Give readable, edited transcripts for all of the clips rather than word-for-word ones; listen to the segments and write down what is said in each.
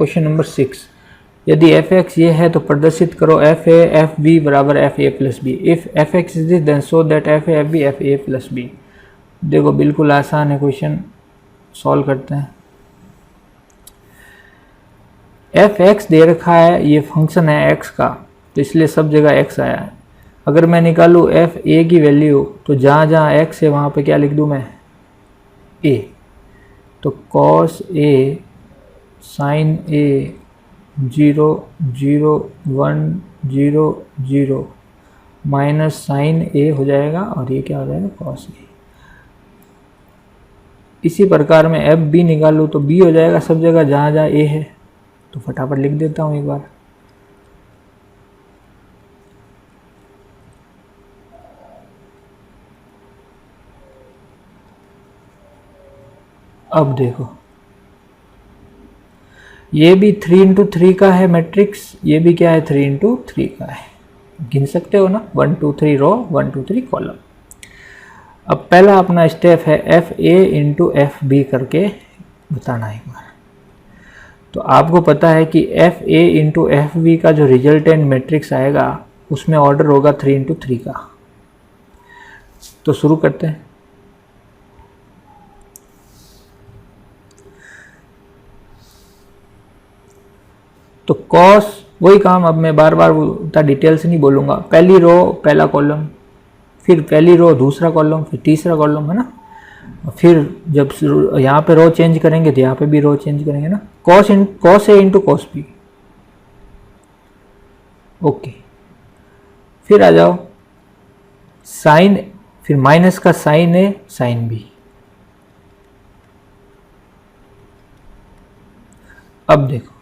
Question number 6, यदि F x ये है तो प्रदर्शित करो एफ ए एफ बी बराबर F A plus B. If F X is this then show that F A F B F A plus B. देखो बिल्कुल आसान है क्वेश्चन, सॉल्व करते हैं। एफ एक्स दे रखा है, ये फंक्शन है एक्स का, तो इसलिए सब जगह एक्स आया है। अगर मैं निकालूँ एफ ए की वैल्यू तो जहाँ जहाँ एक्स है वहाँ पे क्या लिख दूँ मैं, ए। तो cos A sign A 0 0 1 0 0 minus sign ए हो जाएगा और ये क्या हो जाएगा कॉस ए। इसी प्रकार में एफ बी निकालूँ तो बी हो जाएगा सब जगह जहाँ जहाँ ए है। तो फटाफट लिख देता हूँ एक बार। अब देखो ये भी 3 इंटू 3 का है मैट्रिक्स, ये भी क्या है 3 इंटू 3 का है। गिन सकते हो ना, 1 2 3 रो 1 2 3 कॉलम। अब पहला अपना स्टेप है F A into F B करके बताना एक बार। तो आपको पता है कि F A into F B का जो रिजल्टेंट मैट्रिक्स आएगा उसमें ऑर्डर होगा 3 इंटू 3 का। तो शुरू करते हैं। तो कॉस वही काम, अब मैं बार बार उतना डिटेल से नहीं बोलूँगा। पहली रो पहला कॉलम, फिर पहली रो दूसरा कॉलम, फिर तीसरा कॉलम, है ना। फिर जब यहाँ पे रो चेंज करेंगे तो यहाँ पे भी रो चेंज करेंगे ना। Cos A into cos B, okay. फिर आ जाओ साइन, फिर माइनस का साइन ए साइन बी। अब देखो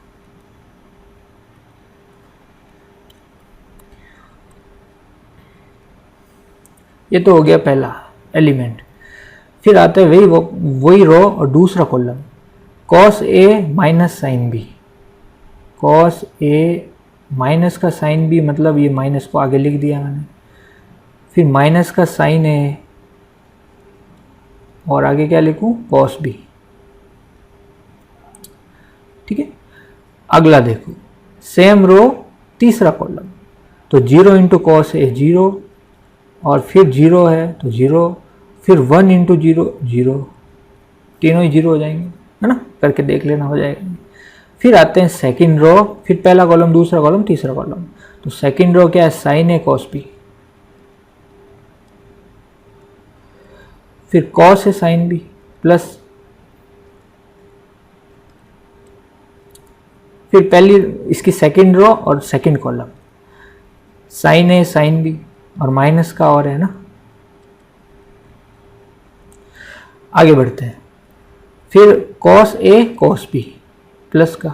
ये तो हो गया पहला एलिमेंट। फिर आता है वही रो और दूसरा column, cos A minus sine B. Cos A minus का साइन बी मतलब ये माइनस को आगे लिख दिया मैंने। फिर माइनस का साइन ए और आगे क्या लिखूं कॉस बी, ठीक है। अगला देखो सेम रो तीसरा कॉलम, तो 0 इंटू कॉस ए 0 और फिर 0 है तो 0, फिर 1 इंटू 0 0, तीनों ही 0 हो जाएंगे, है ना। करके देख लेना, हो जाएगा। फिर आते हैं सेकंड रो, फिर पहला कॉलम दूसरा कॉलम तीसरा कॉलम। तो सेकंड रो क्या है साइन ए कॉस बी, फिर cos A sine B plus, फिर पहली इसकी सेकंड रो और सेकंड कॉलम साइन ए साइन बी और माइनस का और है ना। आगे बढ़ते हैं। फिर cos A cos B plus का,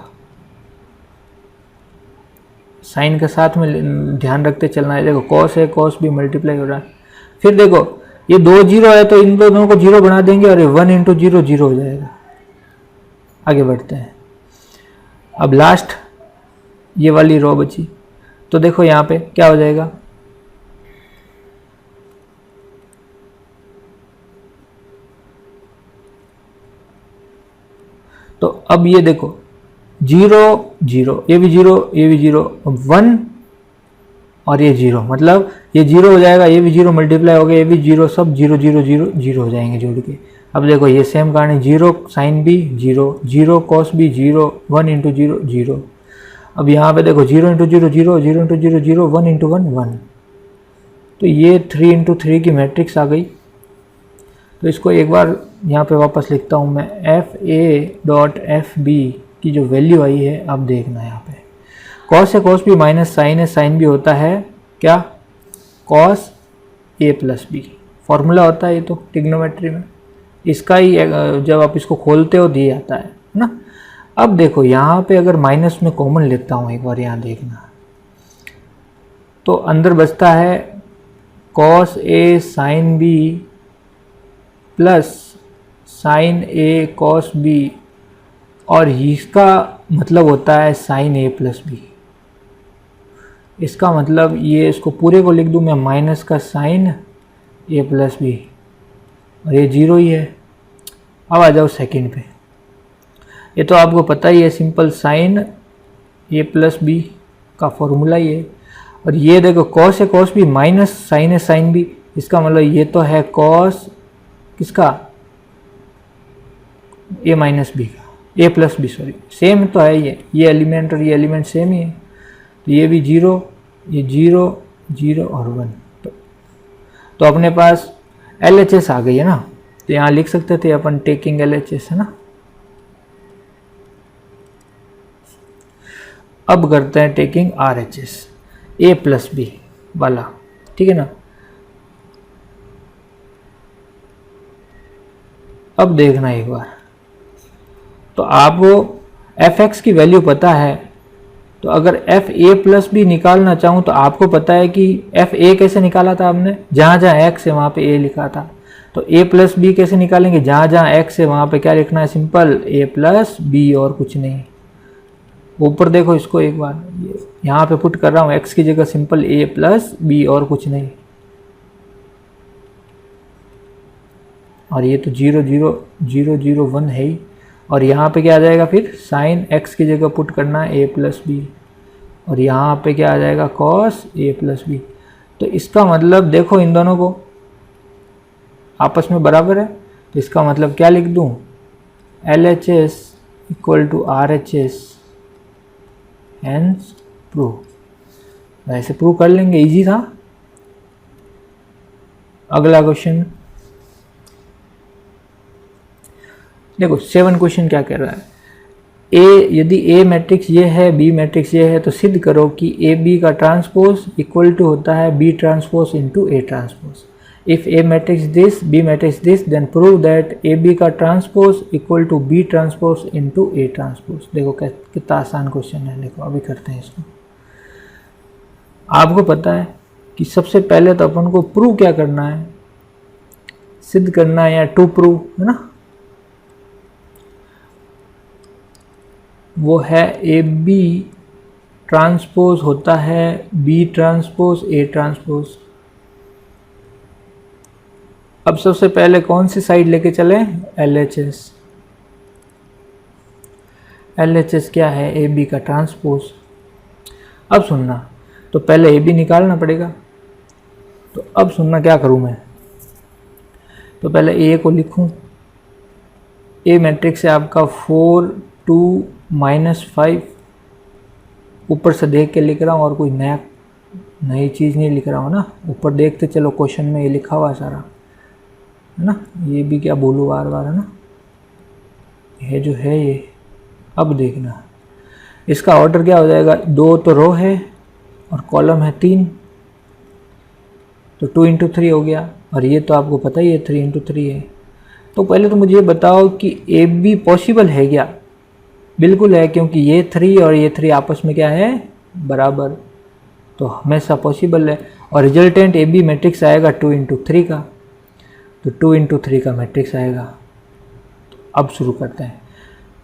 साइन के साथ में ध्यान रखते चलना है। देखो cos A cos B multiply हो रहा है। फिर देखो ये 2 0 है तो इन दोनों को 0 बना देंगे और ये 1 इंटू 0 0 हो जाएगा। आगे बढ़ते हैं। अब लास्ट ये वाली रो बची, तो देखो यहाँ पे क्या हो जाएगा, तो अब ये देखो 0 0, ये भी 0 ये भी 0, 1 और ये 0, मतलब ये 0 हो जाएगा, ये भी 0 मल्टीप्लाई हो गया, ये भी 0, सब 0 0 0 0 हो जाएंगे जोड़ के। अब देखो ये सेम कहानी, 0 sine B 0 0 cos B 0 1 into 0 0। अब यहाँ पे देखो 0 इंटू 0 0 0 इंटू 0 0 1 इंटू 1 1। तो ये 3 इंटू 3 की मैट्रिक्स आ गई। तो इसको एक बार यहाँ पे वापस लिखता हूँ मैं, F A dot F B की जो वैल्यू आई है अब देखना है यहाँ पे। Cos A cos B minus sign A sine B होता है क्या, cos A plus B. Formula होता है ये तो ट्रिग्नोमेट्री में, इसका ही जब आप इसको खोलते हो दिया जाता है ना। अब देखो यहाँ पे अगर माइनस में कॉमन लेता हूँ एक बार, यहाँ देखना, तो अंदर बचता है cos A sine B plus sign A cos B, और इसका मतलब होता है साइन ए प्लस बी। इसका मतलब ये, इसको पूरे को लिख दूं मैं, माइनस का साइन ए प्लस बी और ये 0 ही है। अब आ जाओ सेकंड पे। ये तो आपको पता ही है, सिंपल साइन ए प्लस बी का फॉर्मूला ही है। और ये देखो कॉस है कॉस बी माइनस साइन है साइन बी, इसका मतलब ये तो है कॉस किसका, ए माइनस बी का, ए प्लस बी सॉरी, सेम तो है ये एलिमेंट और ये एलिमेंट सेम ही है। तो ये भी जीरो, ये जीरो जीरो और 1। तो अपने पास LHS आ गई है ना, तो यहाँ लिख सकते थे अपन टेकिंग LHS, है ना। अब करते हैं टेकिंग RHS, ए प्लस बी वाला, ठीक है ना। अब देखना एक बार, तो आपको fx की वैल्यू पता है, तो अगर एफ ए प्लस बी निकालना चाहूँ तो आपको पता है कि एफ ए कैसे निकाला था हमने, जहाँ जहाँ x है वहाँ पे a लिखा था। तो a प्लस बी कैसे निकालेंगे, जहाँ जहाँ x है वहाँ पे क्या लिखना है, सिंपल a प्लस बी और कुछ नहीं। ऊपर देखो इसको एक बार, यहाँ पे पुट कर रहा हूँ x की जगह सिंपल a प्लस बी और कुछ नहीं। और ये तो 0 0 0 0 1 है ही, और यहाँ पे क्या आ जाएगा फिर साइन x की जगह पुट करना है a प्लस बी, और यहाँ पे क्या आ जाएगा कॉस a प्लस बी। तो इसका मतलब देखो इन दोनों को आपस में बराबर है, तो इसका मतलब क्या लिख दूँ, LHS equal to RHS, hence proved. वैसे प्रूव कर लेंगे, इजी था। अगला क्वेश्चन देखो, 7 क्वेश्चन क्या कह रहा है, ए यदि ए मैट्रिक्स ये है बी मैट्रिक्स ये है तो सिद्ध करो कि ए बी का ट्रांसपोज इक्वल टू होता है B transpose into A transpose. If A matrix this B matrix this then prove that A B का transpose equal to B transpose into A transpose. देखो कितना आसान क्वेश्चन है, देखो अभी करते हैं इसको। आपको पता है कि सबसे पहले तो अपन को प्रूव क्या करना है, सिद्ध करना है या टू प्रूव, है ना। वो है ए बी ट्रांसपोज होता है बी ट्रांसपोज ए ट्रांसपोज। अब सबसे पहले कौन सी साइड लेके चले, LHS। LHS क्या है, ए बी का ट्रांसपोज। अब सुनना, तो पहले ए बी निकालना पड़ेगा। तो अब सुनना क्या करूं मैं, तो पहले ए को लिखूं, ए मैट्रिक्स है आपका 4 2 -5, ऊपर से देख के लिख रहा हूँ और कोई नई चीज़ नहीं लिख रहा हूँ ना, ऊपर देखते चलो क्वेश्चन में ये लिखा हुआ सारा, है ना। ये भी क्या बोलूँ बार बार, है ना, ये जो है ये। अब देखना इसका ऑर्डर क्या हो जाएगा, 2 तो रो है और कॉलम है 3, तो 2 × 3 हो गया, और ये तो आपको पता ही है 3 × 3 है। तो पहले तो मुझे बताओ कि ए बी पॉसिबल है क्या, बिल्कुल है, क्योंकि ये 3 और ये 3 आपस में क्या है, बराबर, तो हमेशा पॉसिबल है। और रिजल्टेंट ए बी मैट्रिक्स आएगा 2 × 3 का, तो 2 × 3 का मैट्रिक्स आएगा। तो अब शुरू करते हैं,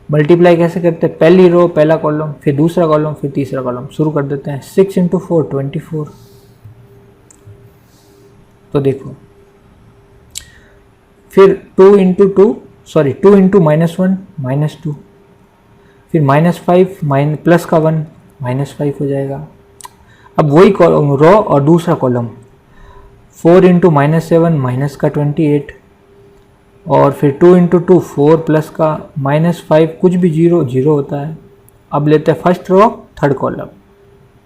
मल्टीप्लाई कैसे करते हैं, पहली रो पहला कॉलम फिर दूसरा कॉलम फिर तीसरा कॉलम, शुरू कर देते हैं। 6 × 4 24। तो देखो फिर 2 × 1 -1 -2, फिर -5 प्लस का 1 -5 हो जाएगा। अब वही कॉलम रो और दूसरा कॉलम 4 × -7 माइनस का 28, और फिर 2 × 2 4 प्लस का -5, कुछ भी 0 0 होता है। अब लेते हैं फर्स्ट रो थर्ड कॉलम,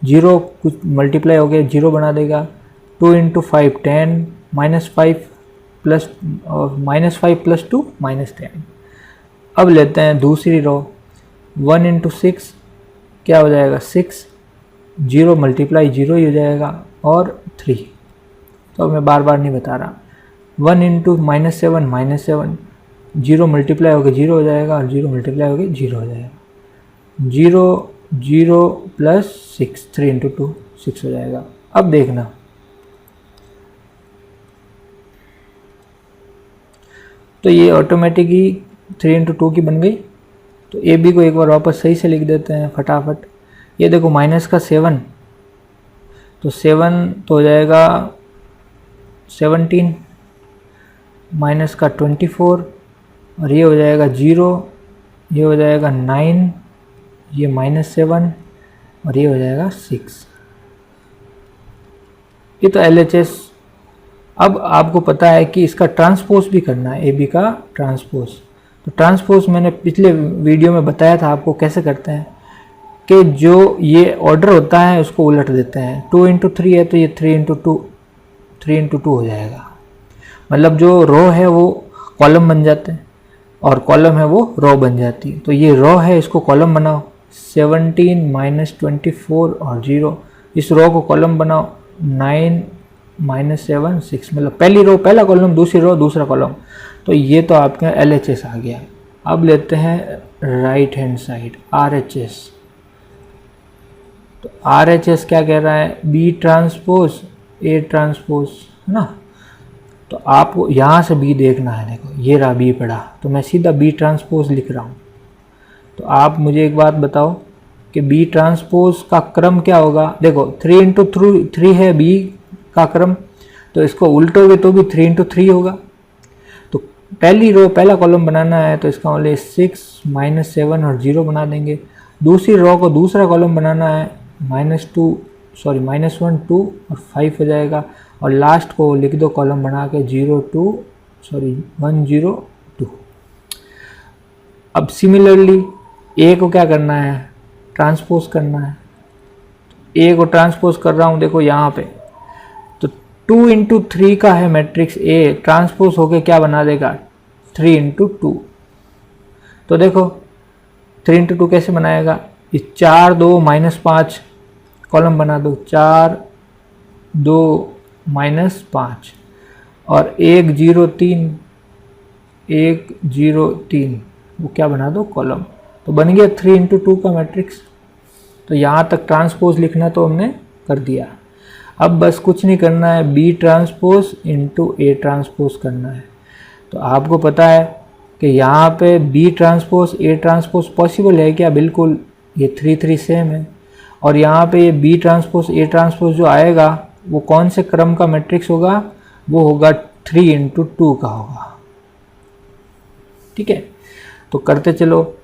0 कुछ मल्टीप्लाई हो गया 0 बना देगा। 2 × 5 10 -5 प्लस -5 + 2 -10। अब लेते हैं दूसरी रो 1 × 6 क्या हो जाएगा 6, 0 मल्टीप्लाई 0 ही हो जाएगा, और 3। तो मैं बार बार नहीं बता रहा। 1 × -7 -7, 0 मल्टीप्लाई होकर 0 हो जाएगा, और 0 मल्टीप्लाई होकर 0 हो जाएगा। 0 0 + 6 3 × 2 6 हो जाएगा। अब देखना तो ये ऑटोमेटिकली 3 × 2 की बन गई। तो ए बी को एक बार वापस सही से लिख देते हैं फटाफट। ये देखो माइनस का 7, तो 7 तो हो जाएगा 17, माइनस का 24, और ये हो जाएगा 0, ये हो जाएगा 9, ये -7 और ये हो जाएगा 6। ये तो LHS। अब आपको पता है कि इसका ट्रांसपोज भी करना है, AB का ट्रांसपोज। तो ट्रांसपोज मैंने पिछले वीडियो में बताया था आपको कैसे करते हैं, कि जो ये ऑर्डर होता है उसको उलट देते हैं। 2 × 3 है तो ये 3 × 2 हो जाएगा। मतलब जो रो है वो कॉलम बन जाते हैं और कॉलम है वो रो बन जाती है। तो ये रो है, इसको कॉलम बनाओ, 17 -24 और 0। इस रो को कॉलम बनाओ, 9 -7 6। मतलब पहली रो पहला कॉलम, दूसरी रो दूसरा कॉलम। तो ये तो आपका LHS आ गया। अब लेते हैं राइट हैंड साइड RHS। तो RHS क्या कह रहा है, B ट्रांसपोज A ट्रांसपोज, है ना। तो आपको यहाँ से B देखना है। देखो ये रहा B पड़ा, तो मैं सीधा B ट्रांसपोज लिख रहा हूँ। तो आप मुझे एक बात बताओ कि B ट्रांसपोज का क्रम क्या होगा। देखो 3 × 3 है B का क्रम, तो इसको उल्टोगे तो भी 3 × 3 होगा। तो पहली रो पहला कॉलम बनाना है तो इसका मतलब 6 -7 और 0 बना देंगे। दूसरी रो को दूसरा कॉलम बनाना है, -1 2 और 5 हो जाएगा। और लास्ट को लिख दो कॉलम बना के 1 0 2। अब सिमिलरली A को क्या करना है, ट्रांसपोज करना है। A को ट्रांसपोज कर रहा हूँ, देखो यहाँ पे। तो 2 × 3 का है मैट्रिक्स A, ट्रांसपोज होके क्या बना देगा, 3 × 2। तो देखो 3 × 2 कैसे बनाएगा, इस 4 2 -5 कॉलम बना दो, 4 2 -5 और 1 0 3 वो क्या बना दो, कॉलम। तो बन गया 3 × 2 का मैट्रिक्स। तो यहाँ तक ट्रांसपोज लिखना तो हमने कर दिया। अब बस कुछ नहीं करना है, B ट्रांसपोज × A ट्रांसपोज करना है। तो आपको पता है कि यहाँ पे B transpose A transpose possible है क्या, बिल्कुल। ये 3 3 सेम है। और यहाँ पे ये B ट्रांसपोज A ट्रांसपोज जो आएगा वो कौन से क्रम का मैट्रिक्स होगा, वो होगा 3 × 2 का होगा। ठीक है, तो करते चलो।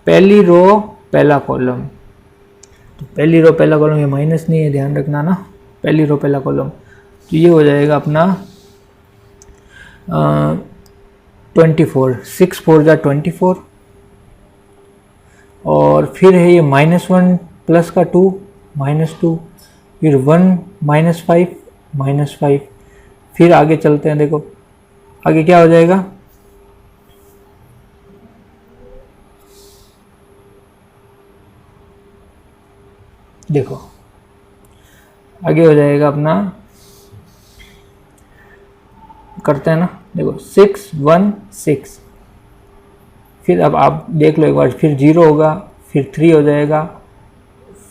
पहली रो पहला कॉलम, तो पहली रो पहला कॉलम, ये माइनस नहीं है, ध्यान रखना ना। पहली रो पहला कॉलम, तो ये हो जाएगा अपना 24, 6 4 जा 24। और फिर है ये -1 प्लस का 2 -2, फिर 1 -5 -5। फिर आगे चलते हैं, देखो आगे क्या हो जाएगा, देखो आगे हो जाएगा अपना, करते हैं ना। देखो 6 1 6। फिर अब आप देख लो एक बार, फिर 0 होगा, फिर 3 हो जाएगा,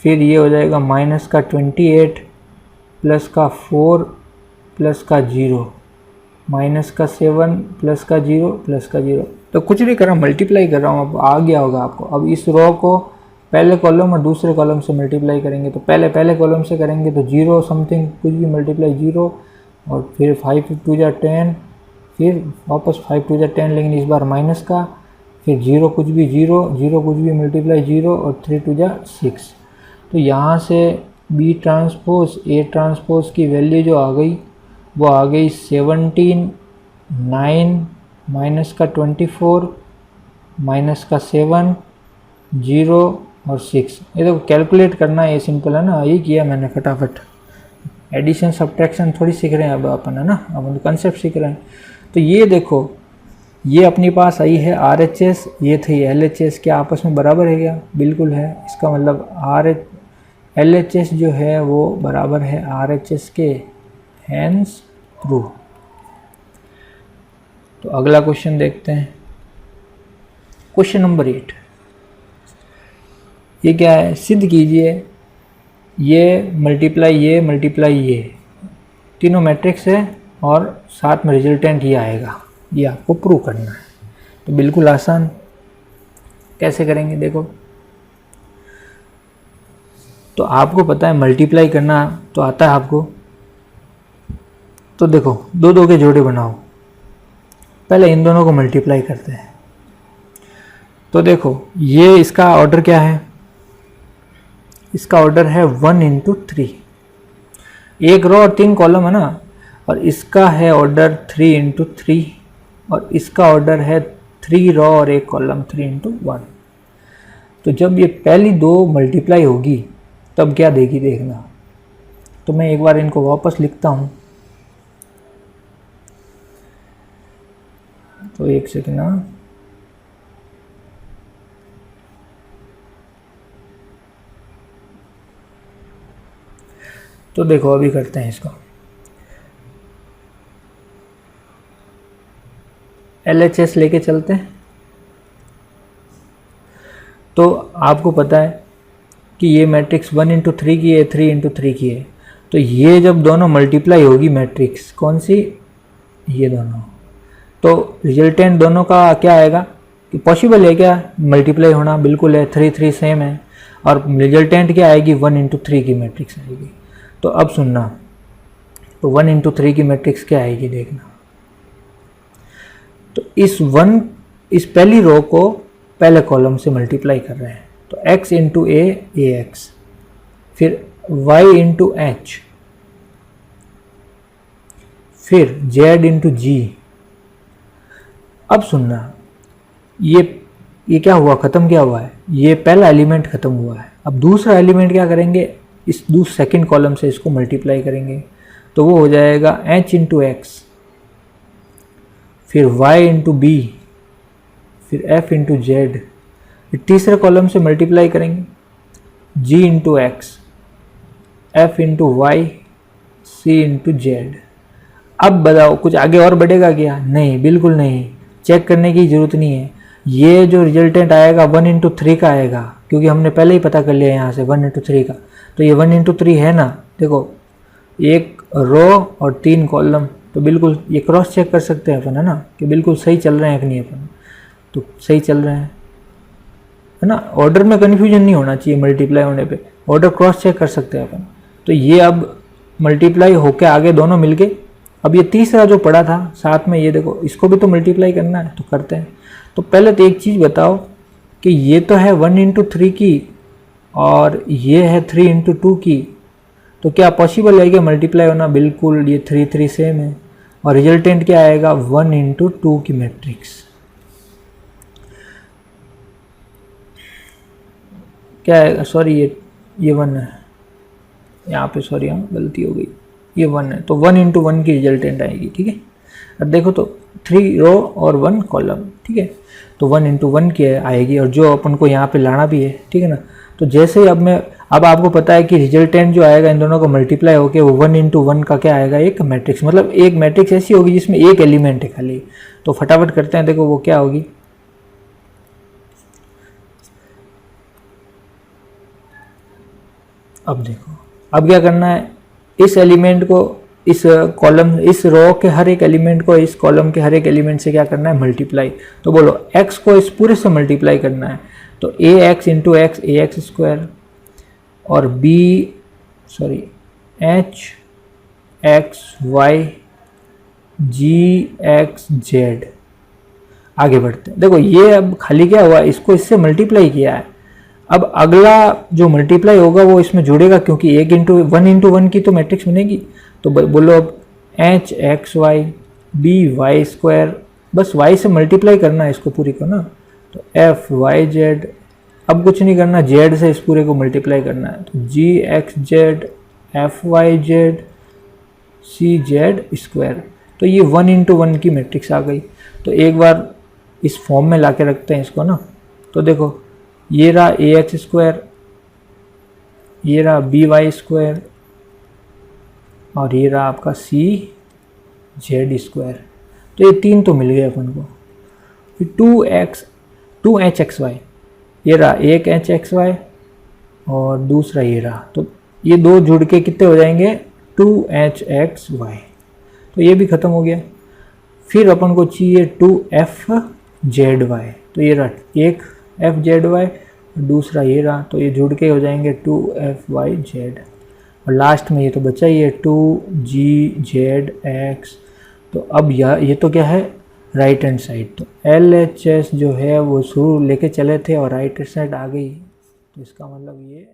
फिर ये हो जाएगा -28 प्लस का 4 प्लस का 0 -7 प्लस का 0 प्लस का 0। तो कुछ नहीं कर रहा हूँ, मल्टीप्लाई कर रहा हूँ। अब आ गया होगा आपको। अब इस रो को पहले कॉलम और दूसरे कॉलम से मल्टीप्लाई करेंगे। तो पहले कॉलम से करेंगे तो 0 समथिंग कुछ भी मल्टीप्लाई 0, और फिर 5 2 जा 10, फिर वापस 5 2 जा 10, लेकिन इस बार माइनस का, फिर 0 कुछ भी 0 0 कुछ भी मल्टीप्लाई 0 और 3 2 जा 6। तो यहाँ से B ट्रांसपोज A ट्रांसपोज की वैल्यू जो आ गई वो आ गई 17 9 माइनस का 24 माइनस का 7 0 और 6। ये तो कैलकुलेट करना है, ये सिंपल है ना, ये किया मैंने फटाफट। एडिशन सब्ट्रैक्शन थोड़ी सीख रहे हैं अब अपन, है ना, अब कंसेप्ट सीख रहे हैं। तो ये देखो, ये अपने पास आई है RHS, ये थी LHS। क्या आपस में बराबर है क्या, बिल्कुल है। इसका मतलब LHS जो है वो बराबर है RHS के, हैंस प्रूव। तो अगला क्वेश्चन देखते हैं, क्वेश्चन नंबर 8। ये क्या है, सिद्ध कीजिए ये मल्टीप्लाई ये तीनों मैट्रिक्स है और साथ में रिजल्टेंट ये आएगा, ये आपको प्रूव करना है। तो बिल्कुल आसान, कैसे करेंगे देखो। तो आपको पता है मल्टीप्लाई करना तो आता है आपको। तो देखो 2 2 के जोड़े बनाओ, पहले इन दोनों को मल्टीप्लाई करते हैं। तो देखो ये इसका ऑर्डर क्या है, इसका ऑर्डर है 1 इंटू 3, एक रो और 3 कॉलम है ना, और इसका है ऑर्डर 3 इंटू 3, और इसका ऑर्डर है 3 रो और 1 कॉलम 3 इंटू 1। तो जब ये पहली दो मल्टीप्लाई होगी तब क्या देगी देखना। तो मैं एक बार इनको वापस लिखता हूँ, तो एक सेकंड ना, तो देखो अभी करते हैं इसको, LHS लेके चलते हैं। तो आपको पता है कि ये मैट्रिक्स 1 इंटू 3 की है, 3 इंटू 3 की है। तो ये जब दोनों मल्टीप्लाई होगी मैट्रिक्स, कौन सी, ये दोनों, तो रिजल्टेंट दोनों का क्या आएगा, कि पॉसिबल है क्या मल्टीप्लाई होना, बिल्कुल है, 3 3 सेम है, और रिजल्टेंट क्या आएगी 1 इंटू 3 की मैट्रिक्स आएगी। तो अब सुनना, तो 1 इंटू 3 की मैट्रिक्स क्या आएगी देखना। तो इस पहली रो को पहले कॉलम से मल्टीप्लाई कर रहे हैं, तो x इंटू ए एक्स, फिर y इंटू एच, फिर z इंटू जी। अब सुनना, ये क्या हुआ, खत्म क्या हुआ है, ये पहला एलिमेंट खत्म हुआ है। अब दूसरा एलिमेंट क्या करेंगे, इस सेकंड कॉलम से इसको मल्टीप्लाई करेंगे, तो वो हो जाएगा h इंटू एक्स, फिर y इंटू बी, फिर f इंटू जेड, फिर तीसरे कॉलम से मल्टीप्लाई करेंगे g into X, f into Y, c into Z. अब बताओ कुछ आगे और बढ़ेगा क्या, नहीं, बिल्कुल नहीं, चेक करने की ज़रूरत नहीं है। ये जो रिजल्टेंट आएगा 1 इंटू 3 का आएगा, क्योंकि हमने पहले ही पता कर लिया यहाँ से 1 इंटू 3 का। तो ये 1 इंटू 3 है ना, देखो एक रो और 3 कॉलम, तो बिल्कुल ये क्रॉस चेक कर सकते हैं अपन, है ना, कि बिल्कुल सही चल रहे हैं कि नहीं अपन, तो सही चल रहे हैं, है ना। ऑर्डर में कन्फ्यूजन नहीं होना चाहिए, मल्टीप्लाई होने पे ऑर्डर क्रॉस चेक कर सकते हैं अपन। तो ये अब मल्टीप्लाई होके आगे दोनों मिलके, अब ये तीसरा जो पड़ा था साथ में, ये देखो इसको भी तो मल्टीप्लाई करना है, तो करते हैं। तो पहले तो एक चीज़ बताओ कि ये तो है 1 इंटू 3 की और ये है 3 इंटू 2 की, तो क्या पॉसिबल है कि मल्टीप्लाई होना, बिल्कुल, ये 3 3 सेम है, और रिजल्टेंट क्या आएगा 1 इंटू 2 की मैट्रिक्स। क्या है, सॉरी ये 1 है यहाँ पे, सॉरी हाँ गलती हो गई, ये 1 है, तो 1 इंटू 1 की रिजल्टेंट आएगी, ठीक है। अब देखो तो 3 रो और 1 कॉलम, ठीक है, तो 1 इंटू 1 की आएगी, और जो अपन को यहाँ पे लाना भी है, ठीक है ना। तो जैसे ही अब आपको पता है कि रिजल्टेंट जो आएगा इन दोनों को मल्टीप्लाई होकर वो 1 इंटू 1 का क्या आएगा, एक मैट्रिक्स, मतलब एक मैट्रिक्स ऐसी होगी जिसमें एक एलिमेंट है खाली। तो फटाफट करते हैं, देखो वो क्या होगी, अब देखो अब क्या करना है, इस एलिमेंट को, इस कॉलम, इस रो के हर एक एलिमेंट को इस कॉलम के हर एक एलिमेंट से क्या करना है, मल्टीप्लाई। तो बोलो x को इस पूरे से मल्टीप्लाई करना है, तो ए एक्स इंटू एक्स, ए एक्स स्क्वायर, और एच एक्स वाई जी एक्स जेड। आगे बढ़ते हैं, देखो ये अब खाली क्या हुआ, इसको इससे मल्टीप्लाई किया है। अब अगला जो मल्टीप्लाई होगा वो इसमें जुड़ेगा, क्योंकि 1 इंटू 1 की तो मैट्रिक्स बनेगी। तो बोलो अब H X Y B Y square, बस y से मल्टीप्लाई करना है इसको पूरी को ना, तो एफ वाई जेड, अब कुछ नहीं करना, z से इस पूरे को मल्टीप्लाई करना है, तो G X Z F Y Z C Z square. तो ये 1 इंटू 1 की मैट्रिक्स आ गई। तो एक बार इस फॉर्म में ला के रखते हैं इसको ना, तो देखो ये रहा ए एक्स स्क्वायर, ये रहा बी वाई स्क्वायर, और ये रहा आपका सी जेड स्क्वायर। तो ये 3 तो मिल गए अपन को। फिर 2 एच एक्स वाई, ये रहा एक एच एक्स वाई और दूसरा ये रहा, तो ये दो जुड़ के कितने हो जाएंगे, 2 एच एक्स वाई। तो ये भी ख़त्म हो गया। फिर अपन को चाहिए 2 एफ जेड वाई, तो ये रहा एक एफ जेड वाई, दूसरा ये रहा, तो ये जुड़ के हो जाएंगे 2 एफ वाई जेड, और लास्ट में ये तो बचा ही है 2 जी जेड एक्स। तो अब ये तो क्या है, राइट हैंड साइड। तो LHS जो है वो शुरू लेके चले थे और राइट हैंड साइड आ गई, तो इसका मतलब ये